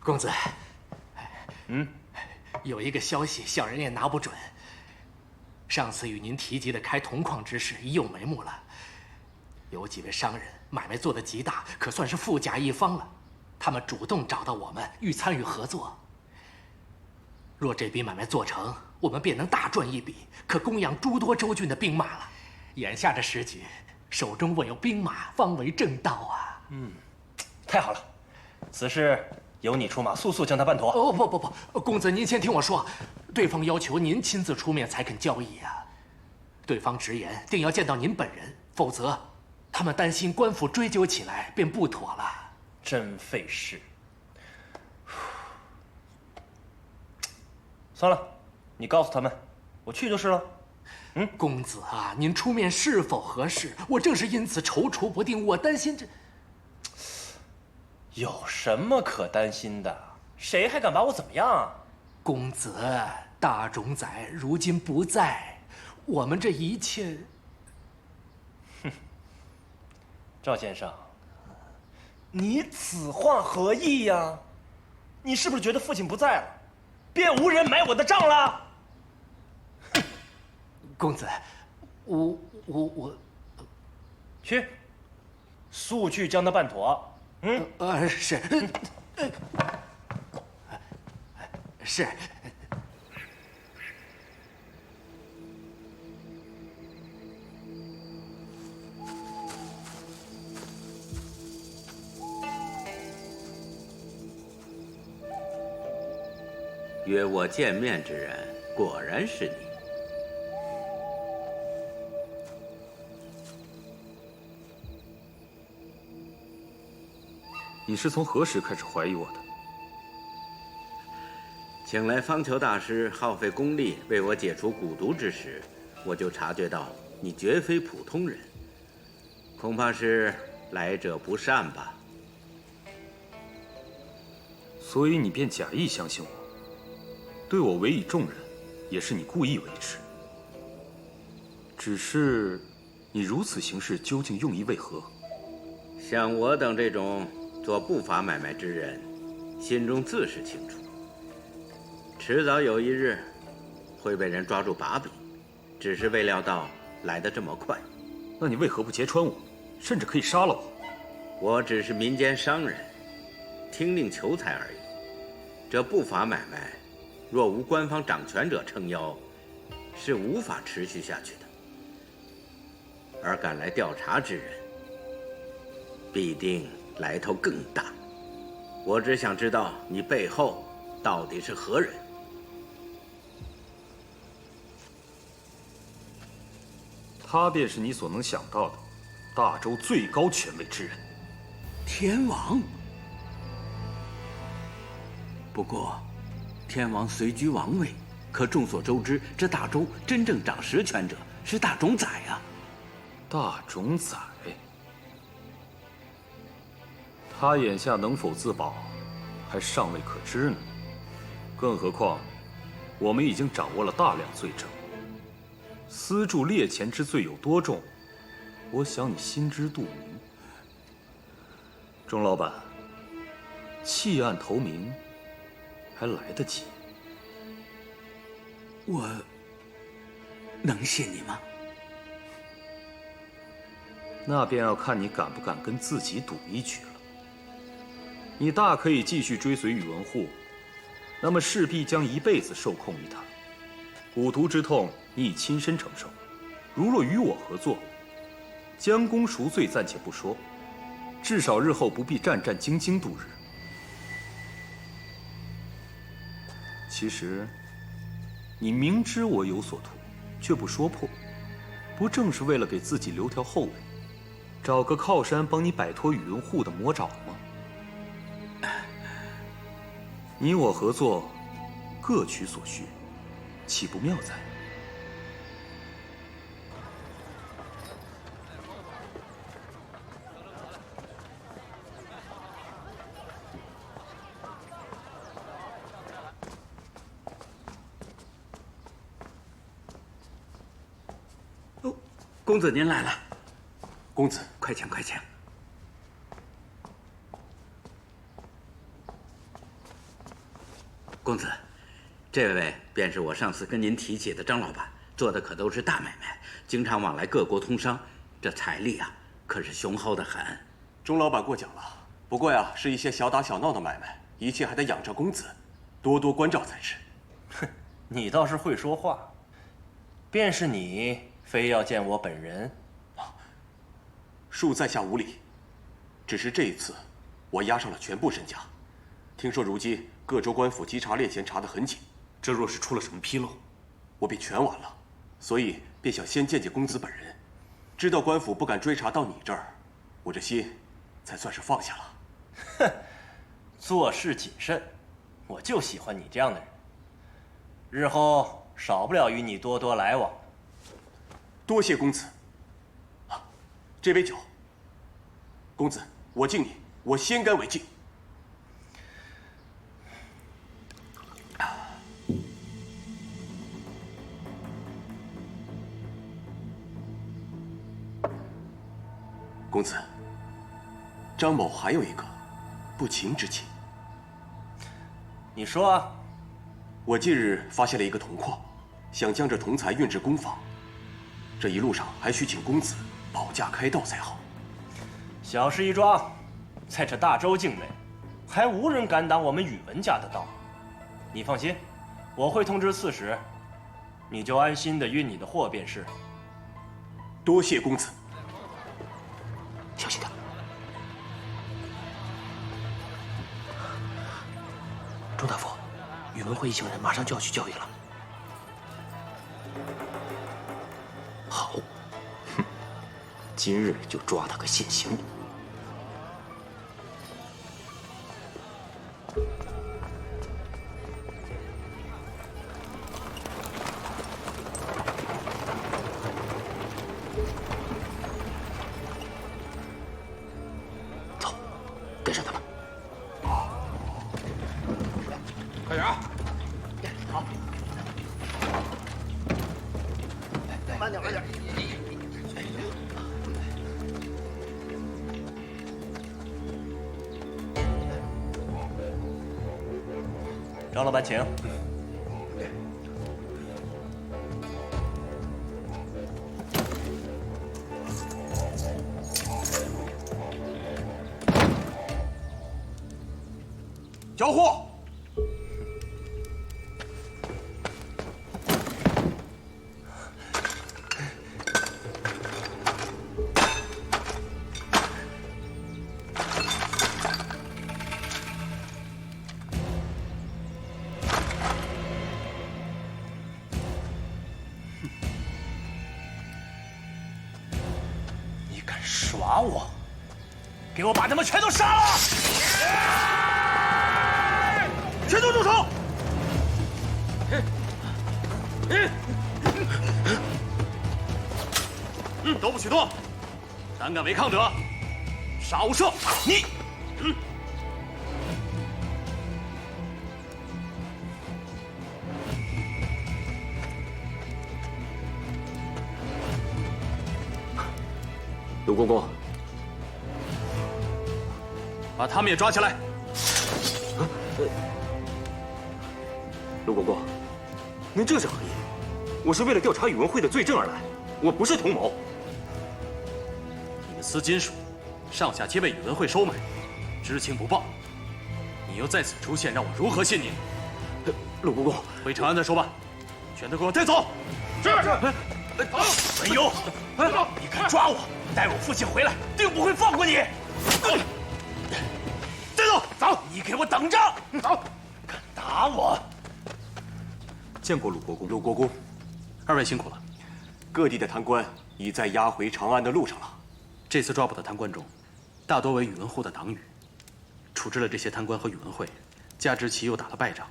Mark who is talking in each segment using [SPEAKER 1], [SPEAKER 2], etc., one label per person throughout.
[SPEAKER 1] 公子，有一个消息，小人也拿不准。上次与您提及的开铜矿之事已有眉目了，有几位商人买卖做得极大，可算是富甲一方了。他们主动找到我们，欲参与合作。若这笔买卖做成，我们便能大赚一笔，可供养诸多州郡的兵马了。眼下这时局，手中握有兵马，方为正道啊！
[SPEAKER 2] 太好了，此事由你出马，速速将他办妥。
[SPEAKER 1] 哦不，公子您先听我说，对方要求您亲自出面才肯交易呀。对方直言定要见到您本人，否则他们担心官府追究起来便不妥了。
[SPEAKER 2] 真费事。算了，你告诉他们，我去就是了。
[SPEAKER 1] 公子啊，您出面是否合适？我正是因此踌躇不定，我担心这。
[SPEAKER 2] 有什么可担心的？谁还敢把我怎么样啊？
[SPEAKER 1] 公子，大冢仔如今不在，我们这一切……
[SPEAKER 2] 赵先生，你此话何意呀？你是不是觉得父亲不在了，便无人买我的账了？
[SPEAKER 1] 公子，我
[SPEAKER 2] 去，速去将他办妥。
[SPEAKER 1] 是，是。
[SPEAKER 3] 约我见面之人，果然是你。
[SPEAKER 4] 你是从何时开始怀疑我的？
[SPEAKER 3] 请来方丘大师耗费功力为我解除蛊毒之时，我就察觉到你绝非普通人，恐怕是来者不善吧。
[SPEAKER 4] 所以你便假意相信我，对我委以重任，也是你故意为之。只是，你如此行事究竟用意为何？
[SPEAKER 3] 像我等这种做不法买卖之人，心中自是清楚，迟早有一日会被人抓住把柄，只是未料到来得这么快。
[SPEAKER 4] 那你为何不揭穿我，甚至可以杀了我？
[SPEAKER 3] 我只是民间商人，听令求财而已。这不法买卖，若无官方掌权者撑腰，是无法持续下去的。而赶来调查之人，必定来头更大。我只想知道你背后到底是何人。
[SPEAKER 4] 他便是你所能想到的大周最高权位之人——
[SPEAKER 3] 天王。不过，天王虽居王位，可众所周知，这大周真正掌实权者是大冢仔啊。
[SPEAKER 4] 大冢仔，他眼下能否自保，还尚未可知呢。更何况，我们已经掌握了大量罪证。私铸猎钱之罪有多重，我想你心知肚明。钟老板，弃暗投明，还来得及。
[SPEAKER 3] 我能信你吗？
[SPEAKER 4] 那便要看你敢不敢跟自己赌一局了。你大可以继续追随宇文护，那么势必将一辈子受控于他。蛊毒之痛，你已亲身承受。如若与我合作，将功赎罪暂且不说，至少日后不必战战兢兢度日。其实，你明知我有所图，却不说破，不正是为了给自己留条后路，找个靠山帮你摆脱宇文护的魔爪吗？你我合作，各取所需，岂不妙哉？
[SPEAKER 3] 公子您来了。公子，快请快请。公子，这位便是我上次跟您提起的张老板，做的可都是大买卖，经常往来各国通商，这财力啊可是雄厚的很。
[SPEAKER 5] 钟老板过奖了，不过呀，是一些小打小闹的买卖，一切还得仰仗公子多多关照才是。
[SPEAKER 2] 哼，你倒是会说话。便是你非要见我本人，
[SPEAKER 5] 恕在下无礼。只是这一次，我押上了全部身家。听说如今各州官府稽查猎钱查得很紧，
[SPEAKER 4] 这若是出了什么纰漏，我
[SPEAKER 5] 便全完了。所以便想先见见公子本人，知道官府不敢追查到你这儿，我这心才算是放下了。
[SPEAKER 2] 哼，做事谨慎，我就喜欢你这样的人。日后少不了与你多多来往。
[SPEAKER 5] 多谢公子。啊，这杯酒，公子，我敬你，我先干为敬。公子，张某还有一个不情之请。
[SPEAKER 2] 你说啊。
[SPEAKER 5] 我近日发现了一个铜矿，想将这铜材运至工坊，这一路上还需请公子保驾开道才好。
[SPEAKER 2] 小事一桩，在这大周境内，还无人敢挡我们宇文家的道。你放心，我会通知刺史，你就安心的运你的货便是。
[SPEAKER 5] 多谢公子。
[SPEAKER 1] 小心点。钟大夫，宇文会一行人马上就要去教育了。好，哼，今日就抓他个现行。走，跟上他们。
[SPEAKER 6] 快点啊！
[SPEAKER 1] 好，慢点，慢点。
[SPEAKER 2] 张老板，请。
[SPEAKER 5] 交货。
[SPEAKER 2] 你敢耍我？给我把他们全都杀了！全都住手！
[SPEAKER 4] 都不许动！胆敢违抗者，杀无赦！
[SPEAKER 2] 你，
[SPEAKER 1] 卢公公，
[SPEAKER 4] 把他们也抓起来！
[SPEAKER 7] 卢公公，您这是何意？我是为了调查宇文会的罪证而来，我不是同谋。
[SPEAKER 4] 你们司金属，上下皆被宇文会收买，知情不报。你又在此出现，让我如何信你？
[SPEAKER 7] 陆公公，
[SPEAKER 4] 回长安再说吧。全都给我带走！
[SPEAKER 2] 是。文幽，你敢抓我，带我父亲回来，定不会放过你。带走，走！你给我等着！走！敢打我！
[SPEAKER 4] 见过鲁国公。
[SPEAKER 5] 鲁国公，
[SPEAKER 4] 二位辛苦了。
[SPEAKER 5] 各地的贪官已在押回长安的路上了。
[SPEAKER 4] 这次抓捕的贪官中，大多为宇文护的党羽。处置了这些贪官和宇文会，加之其又打了败仗，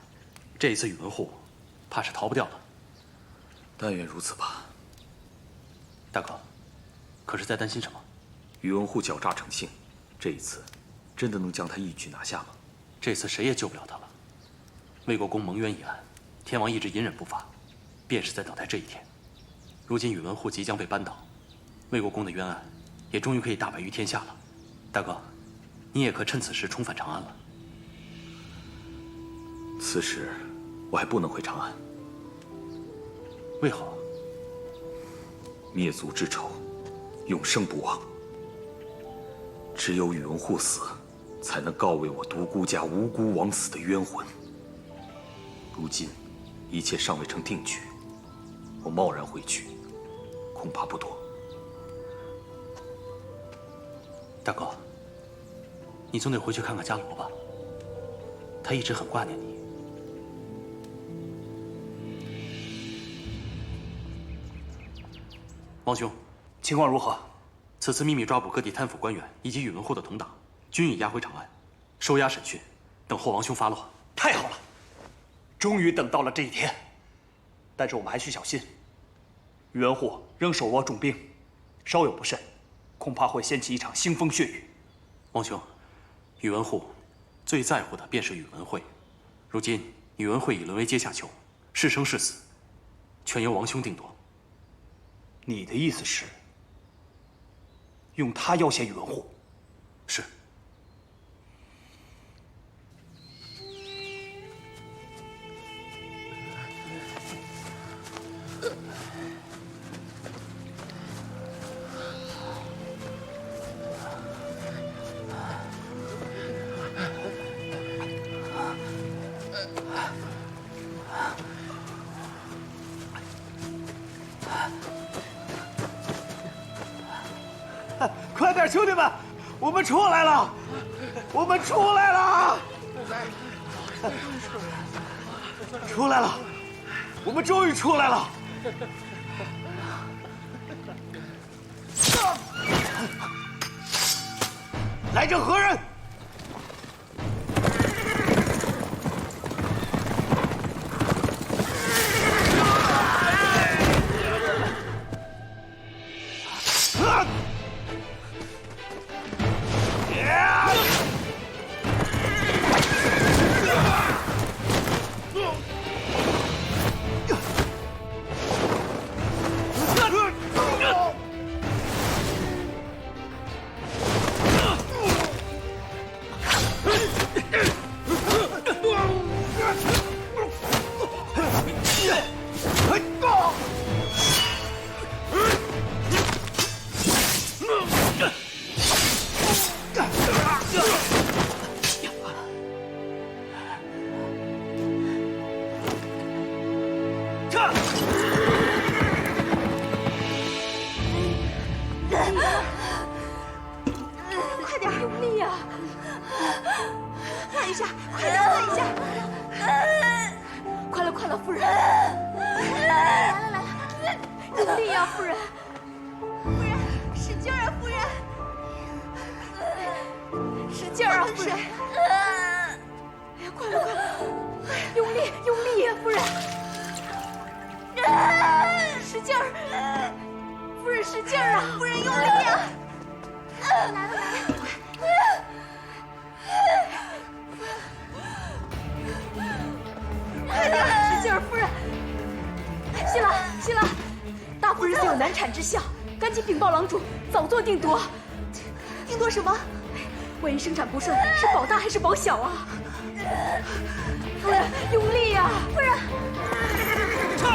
[SPEAKER 4] 这一次宇文护怕是逃不掉了。但愿如此吧。大哥，可是在担心什么？
[SPEAKER 7] 宇文护狡诈成性，这一次真的能将他一举拿下吗？
[SPEAKER 4] 这次谁也救不了他了。魏国公蒙冤一案，天王一直隐忍不发，便是在等待这一天。如今宇文护即将被扳倒，魏国公的冤案也终于可以大白于天下了。大哥，你也可趁此时重返长安了。此时我还不能回长安。
[SPEAKER 2] 为何？
[SPEAKER 4] 灭族之仇，永生不忘。只有宇文护死，才能告慰我独孤家无辜枉死的冤魂。如今，一切尚未成定局，我贸然回去，恐怕不妥。
[SPEAKER 2] 大哥，你总得回去看看伽罗吧，他一直很挂念你。王兄，情况如何？此次秘密抓捕各地贪腐官员以及宇文护的同党，均已押回长安，收押审讯，等候王兄发落。
[SPEAKER 8] 太好了，终于等到了这一天。但是我们还需小心，宇文护仍手握重兵，稍有不慎，恐怕会掀起一场腥风血雨。
[SPEAKER 2] 王兄，宇文护最在乎的便是宇文慧，如今宇文慧已沦为阶下囚，是生是死，全由王兄定夺。
[SPEAKER 8] 你的意思是，用他要挟宇文护？
[SPEAKER 2] 是。
[SPEAKER 8] 快点，兄弟们，我们出来了！我们出来了！出来了！我们终于出来了！来者何人？
[SPEAKER 9] 快点，用力呀！快一下，快点，快一下！快了，快了，夫人！来了，来了！用力呀，夫人！夫人，使劲啊，夫人！使劲啊，夫人！哎呀，快了，快了！用力，用力呀，夫人！使劲儿！夫人，使劲儿啊！夫人，用力呀！来了，来了！快点，使劲儿，夫人！新郎，新郎，大夫人虽有难产之象，赶紧禀报郎主，早做定夺。定夺什么？万一生产不顺，是保大还是保小啊？夫人，用力呀！夫人，
[SPEAKER 8] 撤！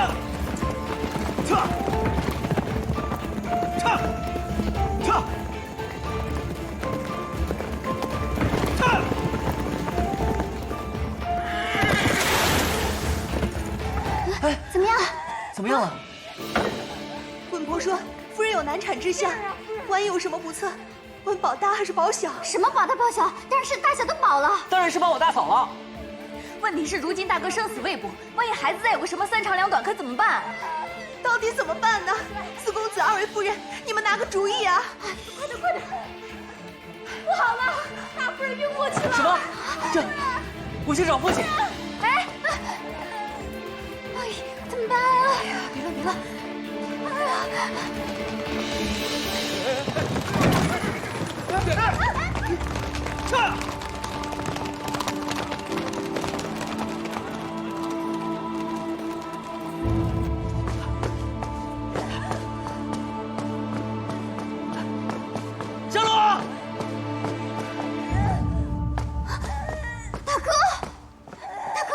[SPEAKER 9] 哎，怎么样？
[SPEAKER 8] 怎么样了？
[SPEAKER 9] 稳婆说夫人有难产之象，万一有什么不测，问保大还是保小？什么保大保小？当然是大小都保了。
[SPEAKER 10] 当然是保我大嫂了。
[SPEAKER 9] 问题是如今大哥生死未卜，万一孩子再有个什么三长两短，可怎么办？到底怎么办呢？四公子、二位夫人，你们拿个主意啊！快点，快点！不好了，大夫人晕过去了。
[SPEAKER 10] 什么？这，我去找父亲。
[SPEAKER 9] 哎，怎么办啊？哎呀，别了，别了！
[SPEAKER 8] 撤！
[SPEAKER 10] 小罗，
[SPEAKER 9] 大哥，大哥！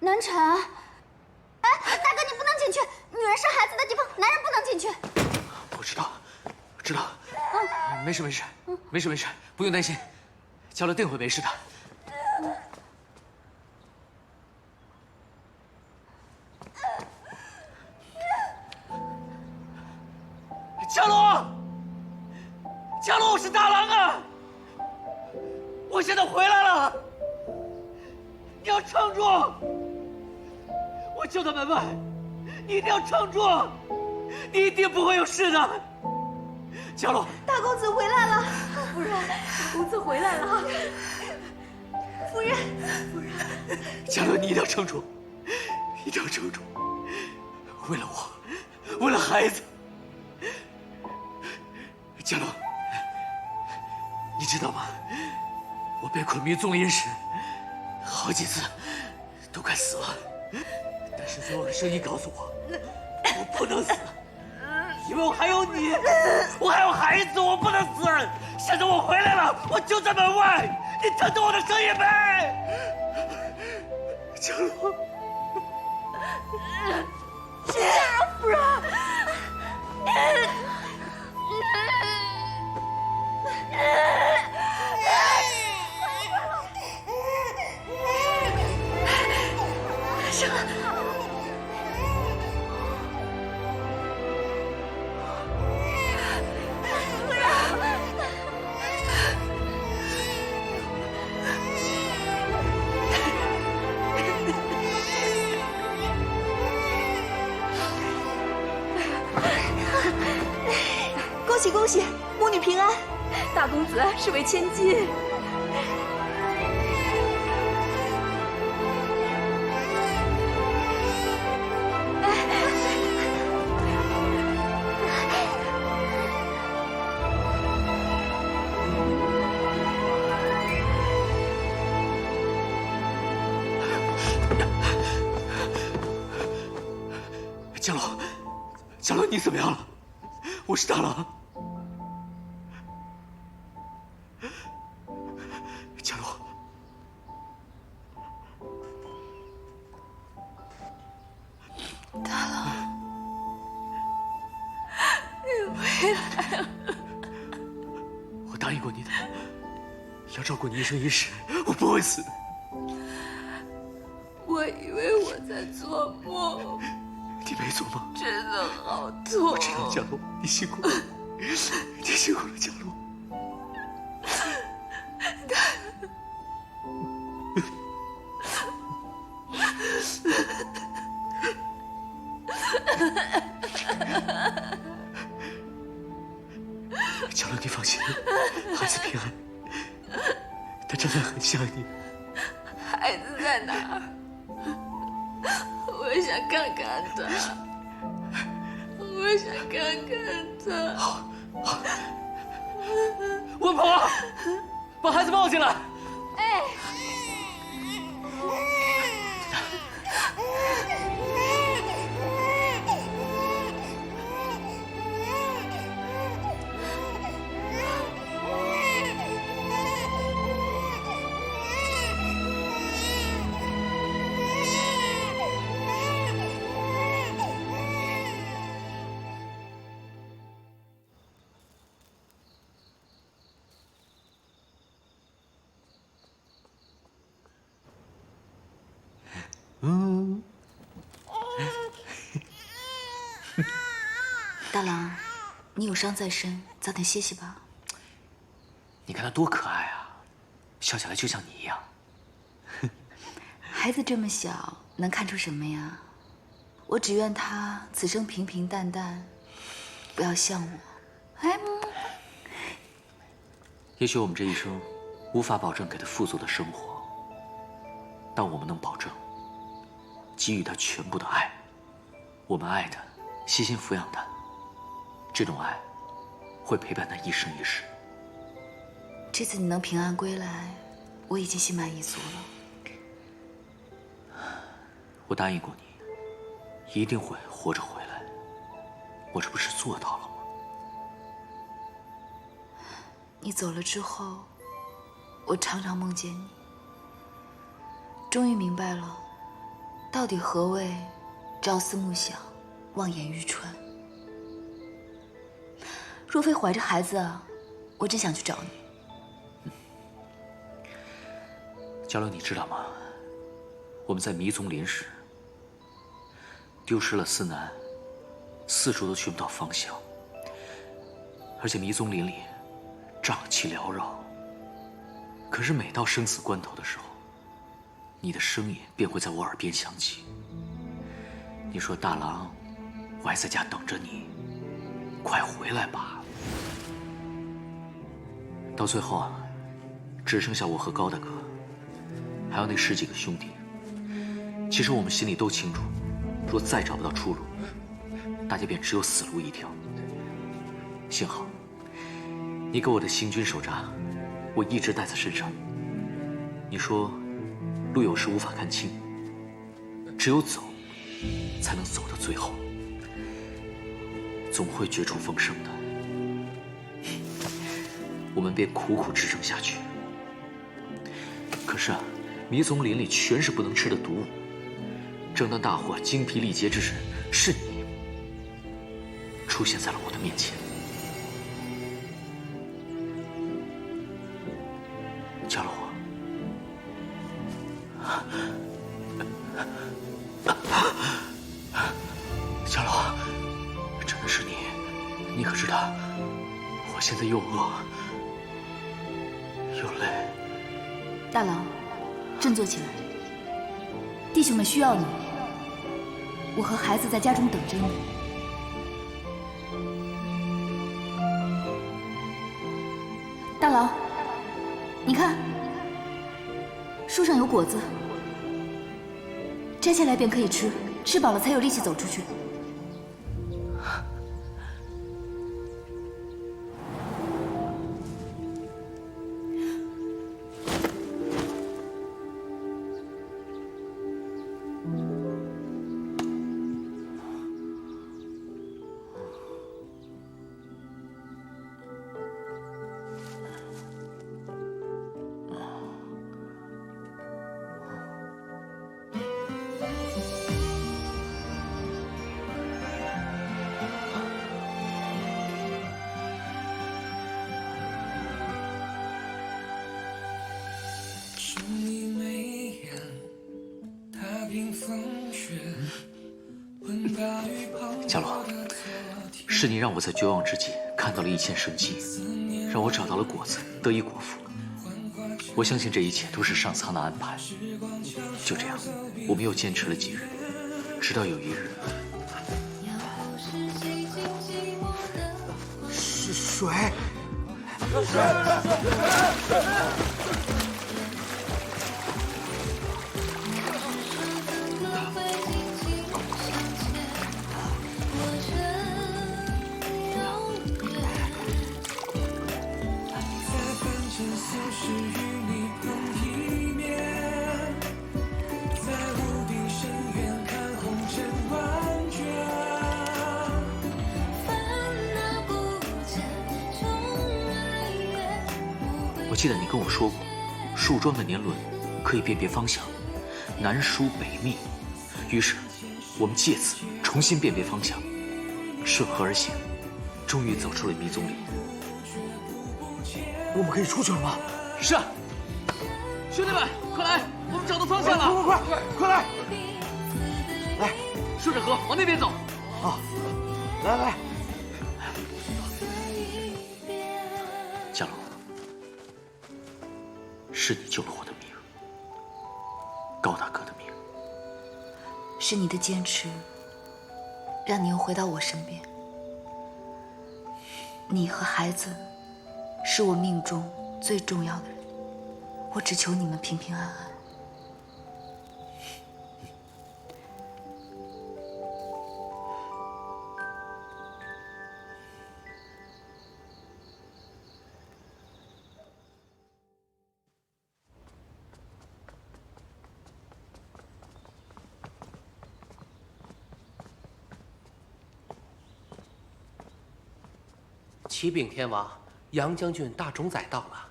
[SPEAKER 9] 难产。哎，大哥，你不能进去，女人生孩子的地方，男人不能进去。
[SPEAKER 1] 我知道，知道。没事没事，没事没事，不用担心，嘉乐定会没事的。嘉罗，嘉罗，我是大郎啊！我现在回来了，你要撑住！我就在门外，你一定要撑住，你一定不会有事的。嘉罗，
[SPEAKER 9] 大公子回来了，夫人，大公子回来了。夫人，夫人，
[SPEAKER 1] 嘉罗，你一定要撑住，一定要撑住，为了我，为了孩子。嘉罗，你知道吗？我被捆迷踪林时，好几次都快死了，但是最后的声音告诉我，我不能死，因为我还有你，我还有孩子，我不能死。现在我回来了，我就在门外，你听懂我的声音没？嘉罗，
[SPEAKER 9] 是这样，夫人。生了。
[SPEAKER 11] 恭喜恭喜，母女平安！
[SPEAKER 9] 大公子是为千金。
[SPEAKER 1] 嘉罗，嘉罗，你怎么样了？我是大郎。嘉罗，
[SPEAKER 9] 大郎，你回来了。
[SPEAKER 1] 我答应过你的，要照顾你一生一世，我不会死的。
[SPEAKER 9] 我以为我在做梦。
[SPEAKER 1] 你没做梦，
[SPEAKER 9] 真的好痛。
[SPEAKER 1] 我知道，嘉罗，你辛苦了，你辛苦了，嘉罗。嘉罗，你放心，孩子平安，他真的很想你。
[SPEAKER 9] 孩子在哪儿？我想看看他，我想看看他。
[SPEAKER 1] 好，好。温婆，把孩子抱进来。
[SPEAKER 9] 哎。
[SPEAKER 11] 大郎，你有伤在身，早点歇息吧。
[SPEAKER 1] 你看他多可爱啊，笑起来就像你一样。
[SPEAKER 11] 孩子这么小，能看出什么呀？我只愿他此生平平淡淡，不要像我。哎，
[SPEAKER 1] 也许我们这一生无法保证给他富足的生活，但我们能保证给予他全部的爱。我们爱他，悉心抚养他，这种爱会陪伴他一生一世。
[SPEAKER 11] 这次你能平安归来，我已经心满意足了。
[SPEAKER 1] 我答应过你，一定会活着回来。我这不是做到了吗？
[SPEAKER 11] 你走了之后，我常常梦见你，终于明白了，到底何谓朝思暮想、望眼欲穿？若非怀着孩子，我真想去找你。
[SPEAKER 12] 嘉乐，你知道吗？我们在迷踪林时，丢失了思南，四处都寻不到方向，而且迷踪林里瘴气缭绕。可是每到生死关头的时候，你的声音便会在我耳边响起。你说：“大郎，我还在家等着你，快回来吧。”到最后啊，只剩下我和高大哥，还有那10几个兄弟。其实我们心里都清楚，若再找不到出路，大家便只有死路一条。幸好，你给我的行军手札，我一直带在身上。你说，路有时无法看清，只有走，才能走到最后，总会绝处逢生的。我们便苦苦支撑下去。可是啊，迷踪林里全是不能吃的毒物。正当大伙精疲力竭之时，是你出现在了我的面前。嘉罗，嘉罗，真的是你？你可知道，我现在又饿又累。
[SPEAKER 11] 大郎，振作起来，弟兄们需要你。我和孩子在家中等着你。大郎，你看，树上有果子，摘下来便可以吃，吃饱了才有力气走出去。
[SPEAKER 12] 嘉罗，是你让我在绝望之际看到了一线生机，让我找到了果子，得以果腹。我相信这一切都是上苍的安排。就这样，我们又坚持了几日，直到有一日，
[SPEAKER 6] 是水。
[SPEAKER 12] 我记得你跟我说过，树桩的年轮可以辨别方向，南疏北密。于是，我们借此重新辨别方向，顺河而行，终于走出了迷踪林。
[SPEAKER 6] 我们可以出去了吗？
[SPEAKER 10] 是。兄弟们，快来，我们找到方向了！
[SPEAKER 6] 快来！来，
[SPEAKER 10] 顺着河往那边走。
[SPEAKER 6] 啊，来。
[SPEAKER 12] 嘉龙，是你救了我的命，高大哥的命。
[SPEAKER 11] 是你的坚持，让你又回到我身边。你和孩子，是我命中最重要的人。我只求你们平平安安。
[SPEAKER 1] 启禀天王，杨将军大冢宰到了。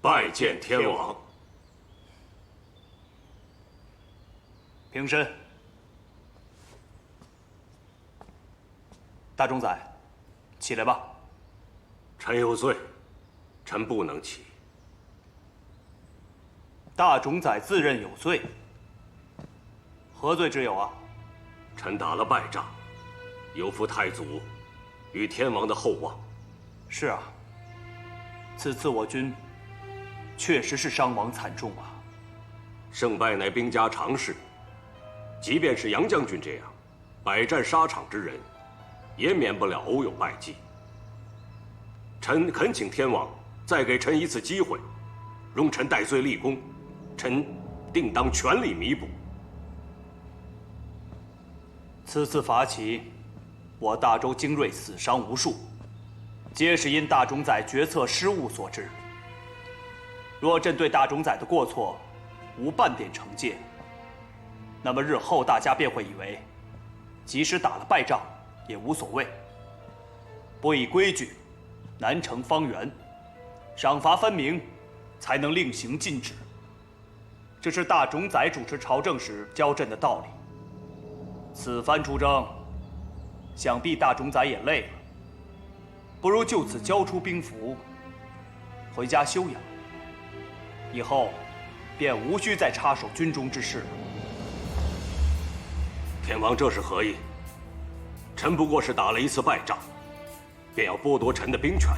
[SPEAKER 7] 拜见天王。
[SPEAKER 8] 平身。大冢宰，起来吧。
[SPEAKER 13] 臣有罪，臣不能起。
[SPEAKER 8] 大冢宰自认有罪，何罪之有啊？
[SPEAKER 13] 臣打了败仗，有负太祖与天王的厚望。
[SPEAKER 8] 是啊，此次我军确实是伤亡惨重啊。
[SPEAKER 13] 胜败乃兵家常事，即便是杨将军这样百战沙场之人，也免不了偶有败绩。臣恳请天王再给臣一次机会，容臣戴罪立功，臣定当全力弥补。
[SPEAKER 8] 此次伐齐，我大周精锐死伤无数，皆是因大冢宰决策失误所致。若朕对大冢宰的过错无半点惩戒，那么日后大家便会以为，即使打了败仗也无所谓。不以规矩，难成方圆；赏罚分明，才能令行禁止。这是大冢宰主持朝政时教朕的道理。此番出征，想必大冢宰也累了，不如就此交出兵符，回家休养。以后便无需再插手军中之事了。
[SPEAKER 13] 天王这是何意？臣不过是打了一次败仗，便要剥夺臣的兵权？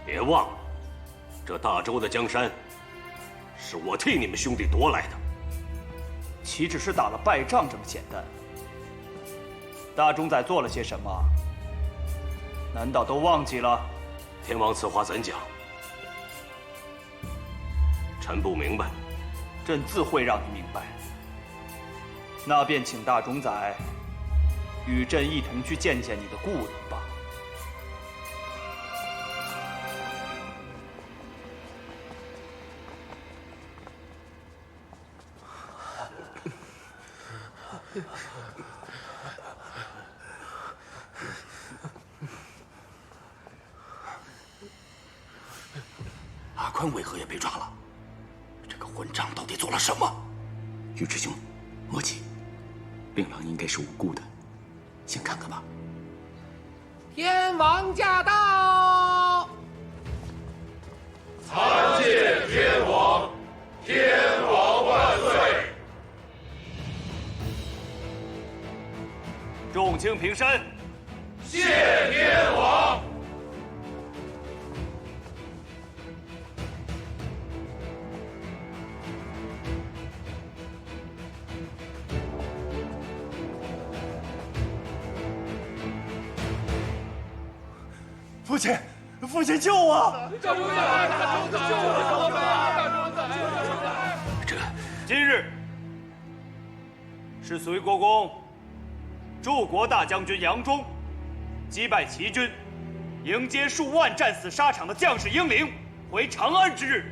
[SPEAKER 13] 别忘了，这大周的江山，是我替你们兄弟夺来的。
[SPEAKER 8] 岂只是打了败仗这么简单？大冢宰做了些什么？难道都忘记了？
[SPEAKER 13] 天王此话怎讲？臣不明白。
[SPEAKER 8] 朕自会让你明白。那便请大冢宰与朕一同去见见你的故人吧。
[SPEAKER 6] 阿宽为何也被抓了？这个混账到底做了什么？尉迟兄，莫急，令郎应该是无辜的，先看看吧。
[SPEAKER 10] 天王驾到！
[SPEAKER 14] 参见天王，天王万岁！
[SPEAKER 8] 众卿平身。
[SPEAKER 14] 谢天王。
[SPEAKER 8] 父亲，父亲救我！
[SPEAKER 14] 大冢宰，大冢宰，救我们啊！大冢宰，
[SPEAKER 8] 今日是隋国公柱国大将军杨忠击败齐军，迎接数万战死沙场的将士英灵回长安之日。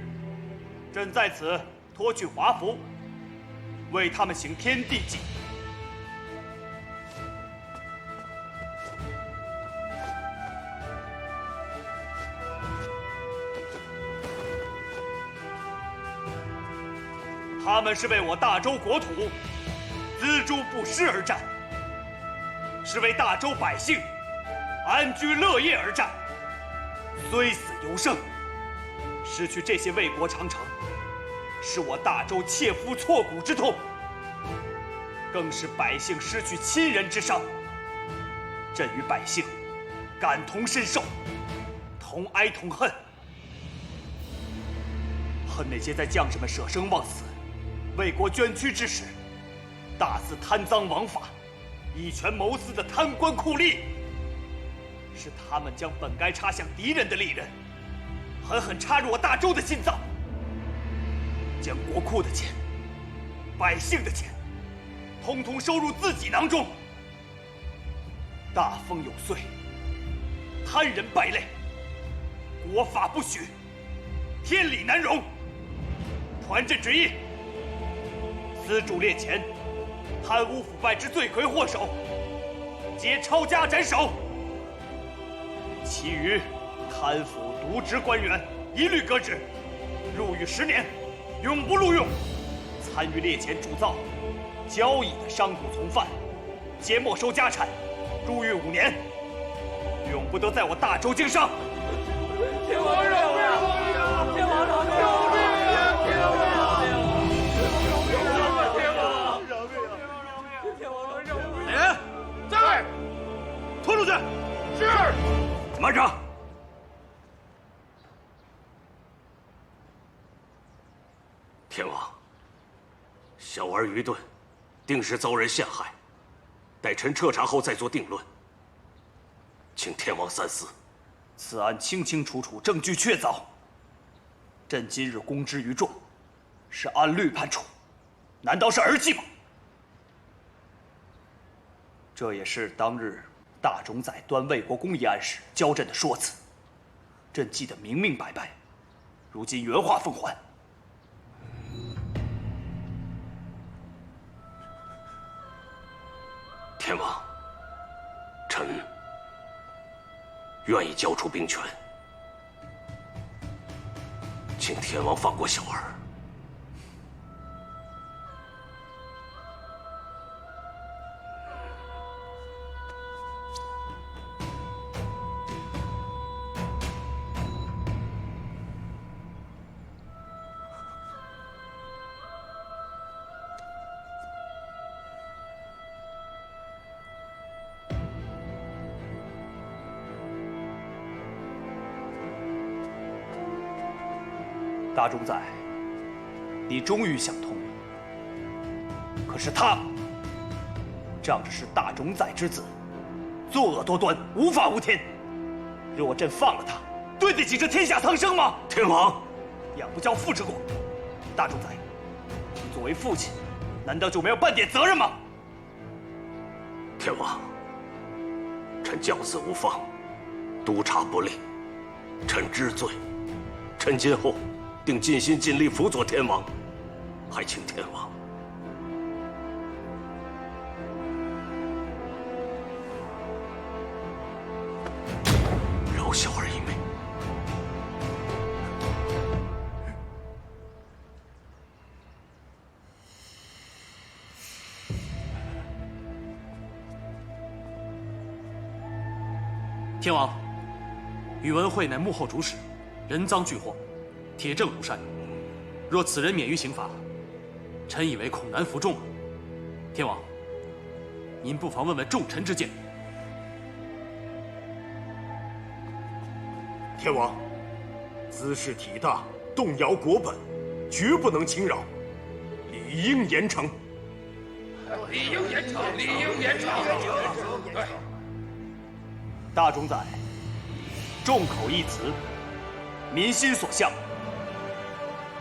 [SPEAKER 8] 朕在此脱去华服，为他们行天地祭。他们是为我大周国土锱铢不施而战，是为大周百姓安居乐业而战。虽死犹生，失去这些为国长城，是我大周切肤挫骨之痛，更是百姓失去亲人之伤。朕与百姓感同身受，同哀同恨，恨那些在将士们舍生忘死为国捐躯之时，大肆贪赃枉法、以权谋私的贪官酷吏，是他们将本该插向敌人的利刃，狠狠插入我大周的心脏，将国库的钱、百姓的钱，统统收入自己囊中。大风有岁，贪人败类，国法不许，天理难容。传朕旨意，私铸列钱、贪污腐败之罪魁祸首，皆抄家斩首；其余贪腐渎职官员，一律革职，入狱10年，永不录用。参与猎钱铸造、交易的商贾从犯，皆没收家产，入狱5年，永不得在我大周经商。
[SPEAKER 14] 天王饶命啊！天王饶命啊！饶命啊！天王饶命啊！天王饶命啊！天王饶命！
[SPEAKER 2] 来人，
[SPEAKER 14] 在，
[SPEAKER 2] 拖出去。
[SPEAKER 14] 是。
[SPEAKER 2] 慢着。
[SPEAKER 13] 天王，小儿愚钝，定是遭人陷害，待臣彻查后再做定论，请天王三思。
[SPEAKER 8] 此案清清楚楚，证据确凿。朕今日公之于众，是按律判处，难道是儿戏吗？这也是当日大冢宰端魏国公一案时教朕的说辞，朕记得明明白白，如今原话奉还。
[SPEAKER 13] 天王，臣愿意交出兵权，请天王放过小儿。
[SPEAKER 8] 大冢宰，你终于想通了。可是他仗着是大冢宰之子，作恶多端，无法无天。若朕放了他，对得起这天下苍生吗？
[SPEAKER 13] 天王，
[SPEAKER 8] 养不教，父之过。大冢宰，你作为父亲，难道就没有半点责任吗？
[SPEAKER 13] 天王，臣教子无方，督察不力，臣知罪。臣今后定尽心尽力辅佐天王，还请天王饶小儿一命。
[SPEAKER 10] 天王，宇文慧乃幕后主使，人赃俱获，铁证如山。若此人免于刑罚，臣以为恐难服众啊。天王，您不妨问问众臣之见。
[SPEAKER 15] 天王，兹事体大，动摇国本，绝不能轻饶，理应严惩。
[SPEAKER 14] 理应严惩，理应严惩。对。
[SPEAKER 8] 大冢宰，众口一词，民心所向，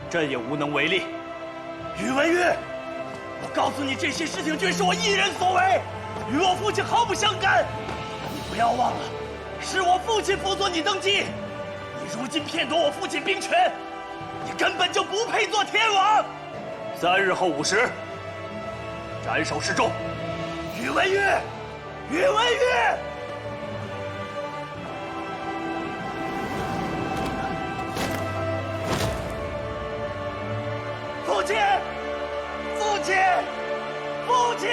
[SPEAKER 8] 朕也无能为力。宇文钰，我告诉你，这些事情均是我一人所为，与我父亲毫不相干。你不要忘了，是我父亲辅佐你登基，你如今骗夺我父亲兵权，你根本就不配做天王。3日后5时，斩首示众。宇文钰，宇文钰。父亲，父亲，父亲！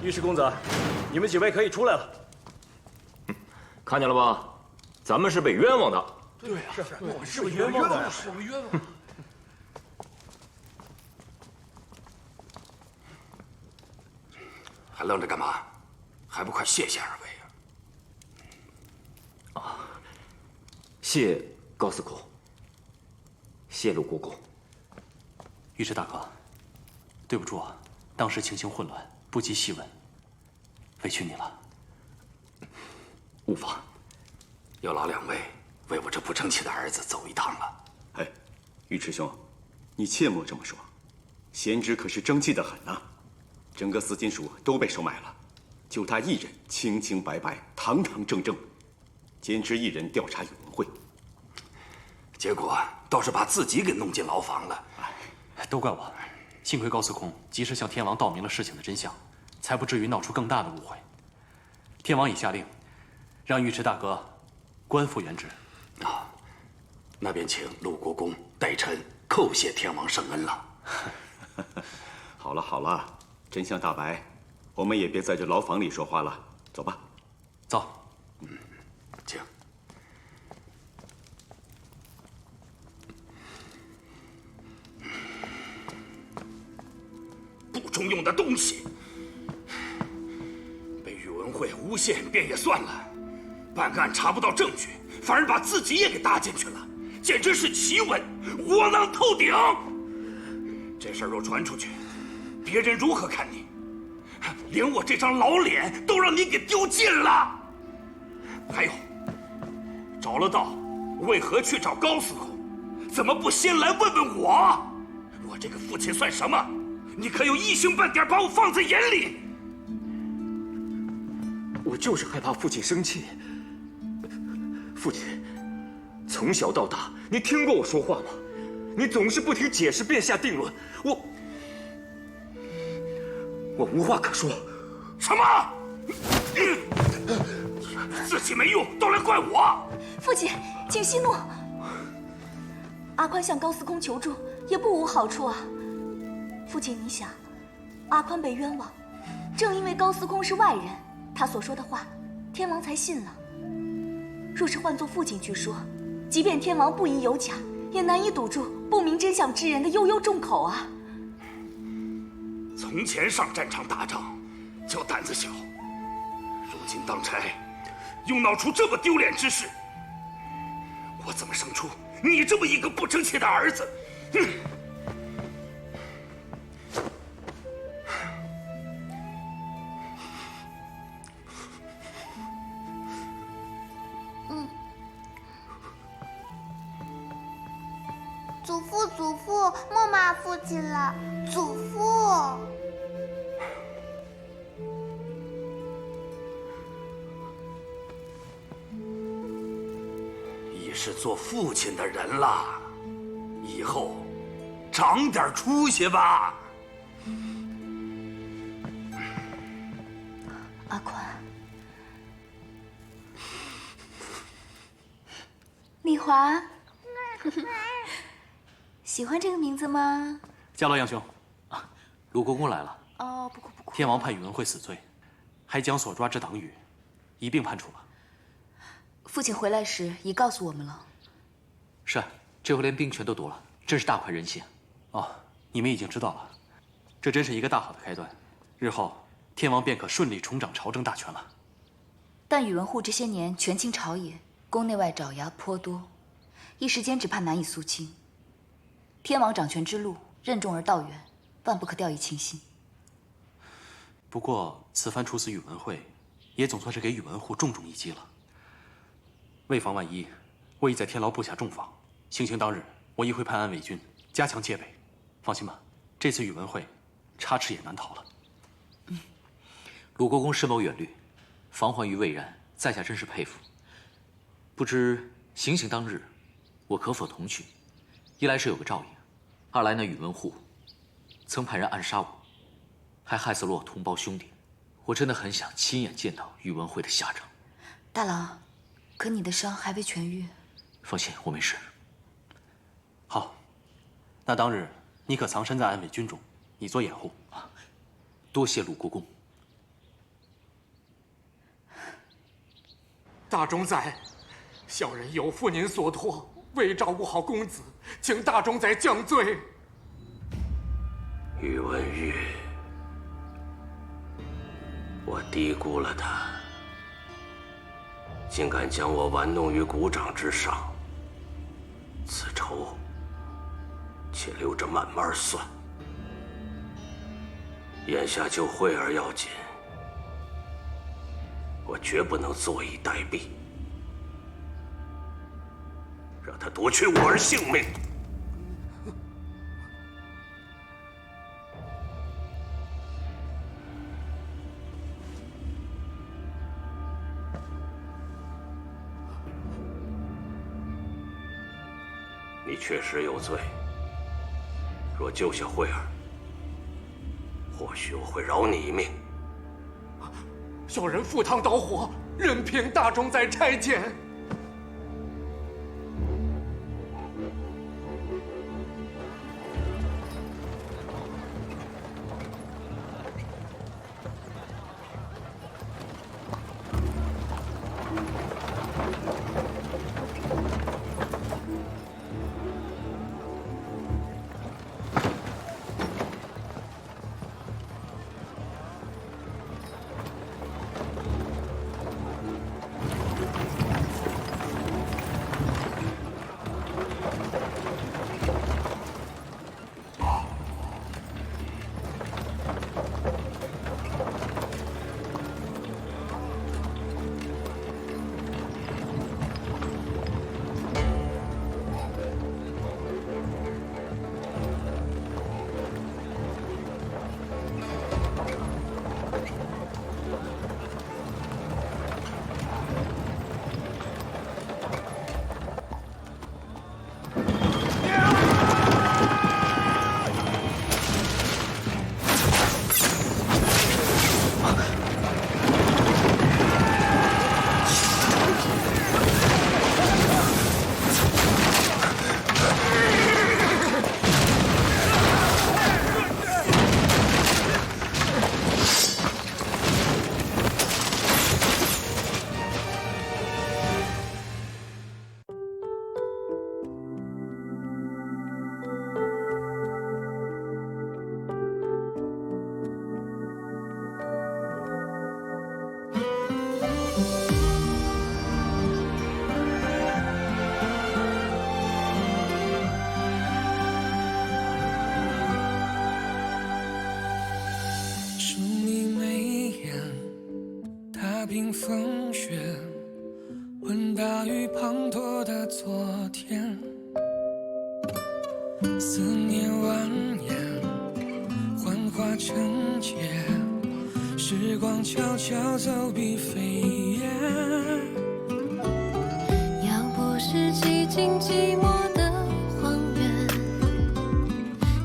[SPEAKER 7] 御史公子，你们几位可以出来了。看见了吧？咱们是被冤枉的。
[SPEAKER 14] 对呀，我们是被冤枉的，我们冤枉。
[SPEAKER 6] 还愣着干嘛？还不快谢谢二位啊！
[SPEAKER 7] 啊，谢高司空，谢陆国公。
[SPEAKER 10] 尉迟大哥，对不住啊，当时情形混乱，不及细问，委屈你了。
[SPEAKER 6] 无妨，有劳两位为我这不争气的儿子走一趟了。
[SPEAKER 16] 哎，尉迟兄，你切莫这么说，贤侄可是争气的很呐。整个紫金署都被收买了，就他一人清清白白、堂堂正正，坚持一人调查宇文慧，
[SPEAKER 6] 结果倒是把自己给弄进牢房了。
[SPEAKER 10] 都怪我，幸亏高司空及时向天王道明了事情的真相，才不至于闹出更大的误会。天王已下令，让尉迟大哥官复原职。
[SPEAKER 6] 那便请陆国公代臣叩谢天王圣恩了。
[SPEAKER 16] 好了好了，真相大白，我们也别在这牢房里说话了，走吧。
[SPEAKER 10] 走。
[SPEAKER 6] 请。不中用的东西，被宇文慧诬陷便也算了，办案查不到证据，反而把自己也给搭进去了，简直是奇闻，窝囊透顶！这事儿若传出去，别人如何看你？连我这张老脸都让你给丢尽了。还有，找了道，为何去找高司空？怎么不先来问问我？我这个父亲算什么？你可有一星半点把我放在眼里？
[SPEAKER 7] 我就是害怕父亲生气。父亲，从小到大，你听过我说话吗？你总是不停解释便下定论，我无话可说。
[SPEAKER 6] 什么？自己没用，都来怪我！
[SPEAKER 11] 父亲，请息怒。阿宽向高司空求助，也不无好处啊。父亲，你想，阿宽被冤枉，正因为高司空是外人，他所说的话，天王才信了。若是换做父亲去说，即便天王不疑有假，也难以堵住不明真相之人的悠悠众口啊。
[SPEAKER 6] 从前上战场打仗，叫胆子小，如今当差，又闹出这么丢脸之事，我怎么生出你这么一个不争气的儿子？哼！
[SPEAKER 17] 祖父，莫骂父亲了，祖父。
[SPEAKER 6] 已是做父亲的人了，以后长点出息吧。
[SPEAKER 11] 阿宽，丽华。喜欢这个名字吗？
[SPEAKER 10] 家老杨兄，
[SPEAKER 12] 鲁国公来了。
[SPEAKER 11] 哦，不哭。
[SPEAKER 10] 天王判宇文慧死罪，还将所抓之党羽一并判处了。
[SPEAKER 11] 父亲回来时已告诉我们了。
[SPEAKER 12] 是啊，这回连兵权都夺了，真是大快人心。
[SPEAKER 10] 哦，你们已经知道了，这真是一个大好的开端，日后天王便可顺利重掌朝政大权了。
[SPEAKER 11] 但宇文护这些年权倾朝野，宫内外爪牙颇多，一时间只怕难以肃清。天王掌权之路任重而道远，万不可掉以轻心。
[SPEAKER 10] 不过此番处死宇文慧，也总算是给宇文护重重一击了。为防万一，我已在天牢布下重防。行刑当日，我亦会派安卫军加强戒备。放心吧，这次宇文慧插翅也难逃了。
[SPEAKER 12] 鲁国公深谋远虑，防患于未然，在下真是佩服。不知行刑当日，我可否同去？一来是有个照应，二来那宇文护曾派人暗杀我，还害死了我同胞兄弟，我真的很想亲眼见到宇文慧的下场。
[SPEAKER 11] 大郎，可你的伤还未痊愈。
[SPEAKER 12] 放心，我没事。
[SPEAKER 10] 好，那当日你可藏身在安卫军中，以作掩护。
[SPEAKER 12] 多谢鲁国公。
[SPEAKER 1] 大冢宰，小人有负您所托，未照顾好公子，请大冢宰降罪。
[SPEAKER 13] 宇文玉，我低估了他，竟敢将我玩弄于股掌之上。此仇，且留着慢慢算。眼下救慧儿要紧，我绝不能坐以待毙，让他夺去我儿性命。你确实有罪，若救下慧儿，或许我会饶你一命。
[SPEAKER 1] 小人赴汤蹈火，任凭大冢宰差遣。
[SPEAKER 18] 迎风雪，问大雨滂沱的昨天。思念蜿蜒，幻化成劫，时光悄悄走笔飞燕。
[SPEAKER 19] 要不是寂静寂寞的荒原，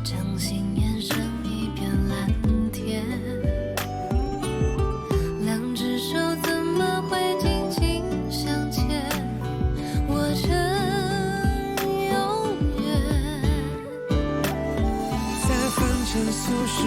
[SPEAKER 19] 掌心延伸一片蓝天，两只手怎么会紧紧相牵，握成永远。
[SPEAKER 18] 在凡尘俗世